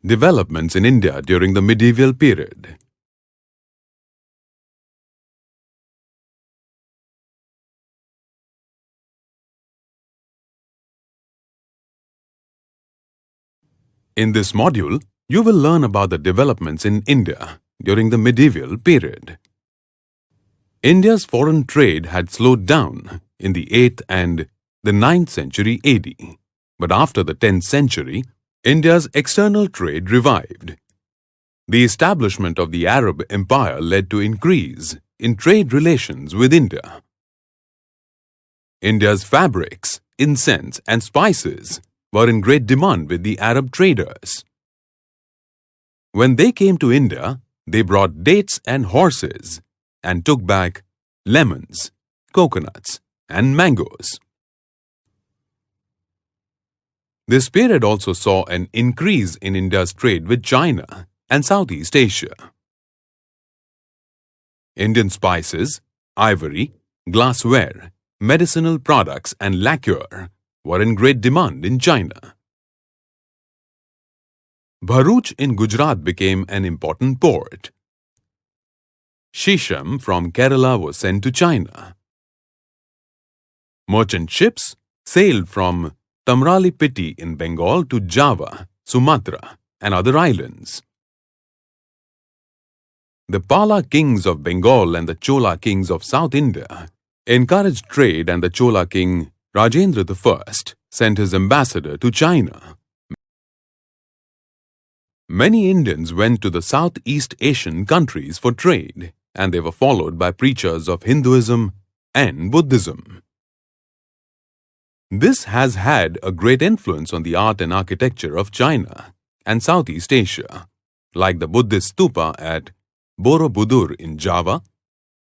Developments in India during the medieval period. In this module, you will learn about the developments in India during the medieval period. India's foreign trade had slowed down in the 8th and the 9th century AD. But after the 10th century, India's external trade revived. The establishment of the Arab Empire led to increase in trade relations with India. India's fabrics, incense, and spices were in great demand with the Arab traders. When they came to India, they brought dates and horses and took back lemons, coconuts, and mangoes. This period also saw an increase in India's trade with China and Southeast Asia. Indian spices, ivory, glassware, medicinal products, and lacquer were in great demand in China. Bharuch in Gujarat became an important port. Shisham from Kerala was sent to China. Merchant ships sailed from Tamralipiti in Bengal to Java, Sumatra, and other islands. The Pala kings of Bengal and the Chola kings of South India encouraged trade, and the Chola king Rajendra I sent his ambassador to China. Many Indians went to the Southeast Asian countries for trade, and they were followed by preachers of Hinduism and Buddhism. This has had a great influence on the art and architecture of China and Southeast Asia, like the Buddhist stupa at Borobudur in Java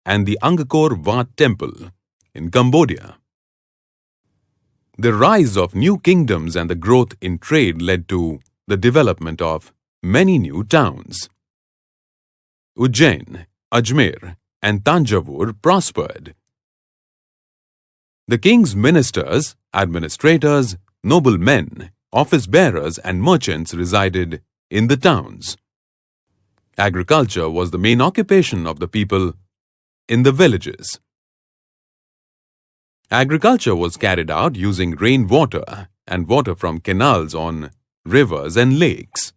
and the Angkor Wat Temple in Cambodia. The rise of new kingdoms and the growth in trade led to the development of many new towns. Ujjain, Ajmer, and Tanjavur prospered. The king's ministers, administrators, noblemen, office-bearers, and merchants resided in the towns. Agriculture was the main occupation of the people in the villages. Agriculture was carried out using rainwater and water from canals on rivers and lakes.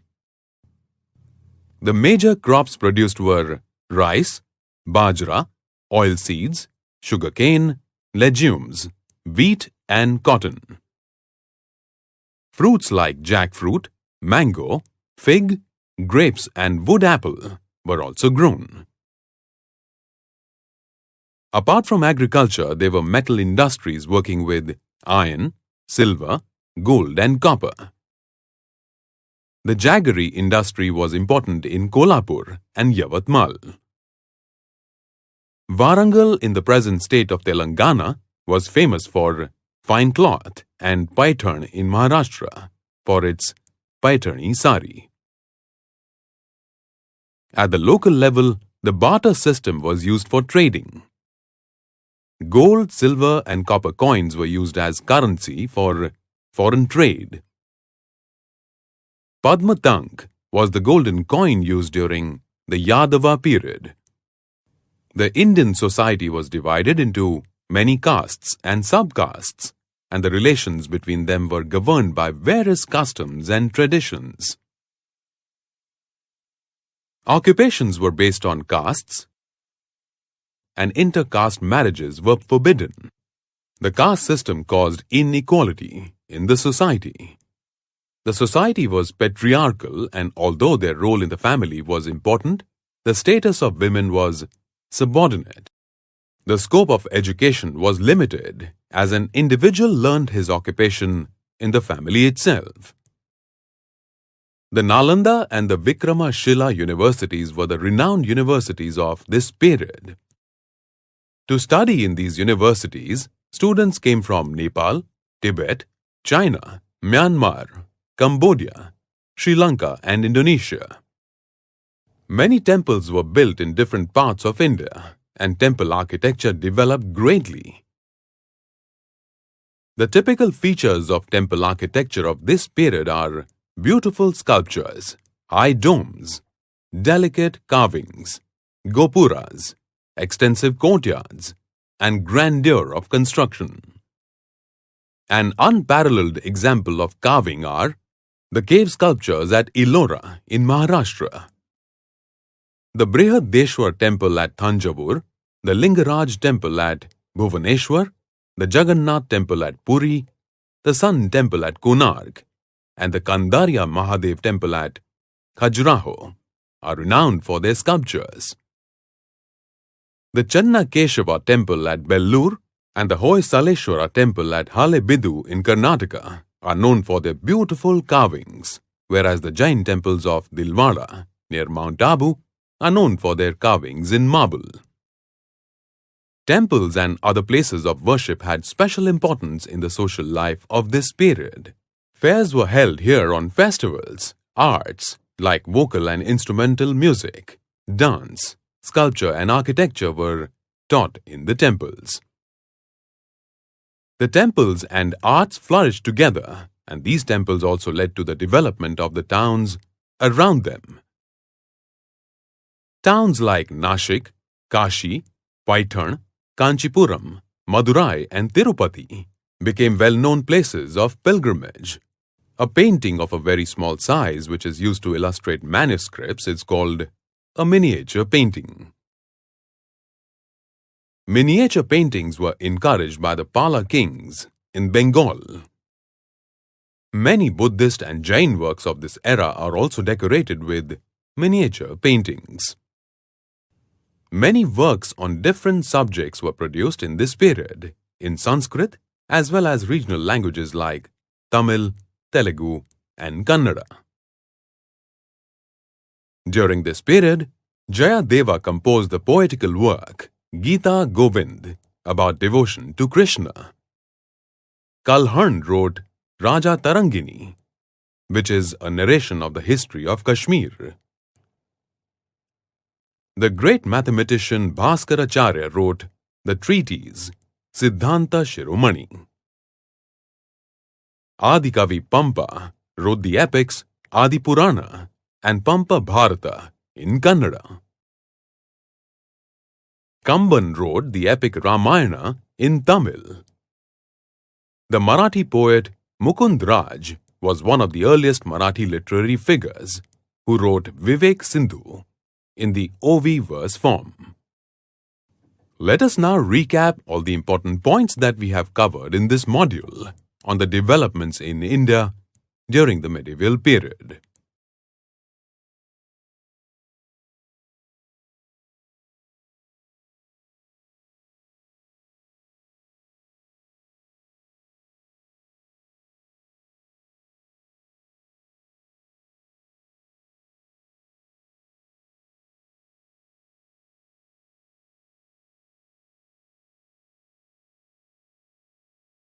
The major crops produced were rice, bajra, oilseeds, sugarcane, legumes, wheat, and cotton. Fruits like jackfruit, mango, fig, grapes, and wood apple were also grown. Apart from agriculture, there were metal industries working with iron, silver, gold, and copper. The jaggery industry was important in Kolhapur and Yavatmal. Warangal in the present state of Telangana was famous for fine cloth, and Paithan in Maharashtra for its Paithani sari. At the local level, the barter system was used for trading. Gold, silver, and copper coins were used as currency for foreign trade. Padmatank was the golden coin used during the Yadava period. The Indian society was divided into many castes and subcastes, and the relations between them were governed by various customs and traditions. Occupations were based on castes, and inter-caste marriages were forbidden. The caste system caused inequality in the society. The society was patriarchal, and although their role in the family was important, the status of women was subordinate. The scope of education was limited, as an individual learned his occupation in the family itself. The Nalanda and the Vikramashila universities were the renowned universities of this period. To study in these universities, students came from Nepal, Tibet, China, Myanmar, Cambodia, Sri Lanka, and Indonesia. Many temples were built in different parts of India, and temple architecture developed greatly. The typical features of temple architecture of this period are beautiful sculptures, high domes, delicate carvings, gopuras, extensive courtyards, and grandeur of construction. An unparalleled example of carving are the cave sculptures at Ellora in Maharashtra, the Brihadeshwar temple at Thanjavur, the Lingaraj temple at Bhuvaneshwar, the Jagannath temple at Puri, the Sun temple at Konark, and the Kandarya Mahadev temple at Khajuraho are renowned for their sculptures. The Channa Keshava temple at Bellur and the Hoysaleshwara temple at Halebidu in Karnataka are known for their beautiful carvings, whereas the Jain temples of Dilwara near Mount Abu are known for their carvings in marble. Temples and other places of worship had special importance in the social life of this period. Fairs were held here on festivals, arts like vocal and instrumental music, dance, sculpture and architecture were taught in the temples. The temples and arts flourished together, and these temples also led to the development of the towns around them. Towns like Nashik, Kashi, Paitan, Kanchipuram, Madurai and Tirupati became well-known places of pilgrimage. A painting of a very small size which is used to illustrate manuscripts is called a miniature painting. Miniature paintings were encouraged by the Pala kings in Bengal. Many Buddhist and Jain works of this era are also decorated with miniature paintings. Many works on different subjects were produced in this period, in Sanskrit as well as regional languages like Tamil, Telugu, and Kannada. During this period, Jayadeva composed the poetical work Gita Govind about devotion to Krishna. Kalhan wrote Raja Tarangini, which is a narration of the history of Kashmir. The great mathematician Bhaskaracharya wrote the treatise Siddhanta Shiromani. Adikavi Pampa wrote the epics Adi Purana and Pampa Bharata in Kannada. Kamban wrote the epic Ramayana in Tamil. The Marathi poet Mukund Raj was one of the earliest Marathi literary figures who wrote Vivek Sindhu in the OV verse form. Let us now recap all the important points that we have covered in this module on the developments in India during the medieval period.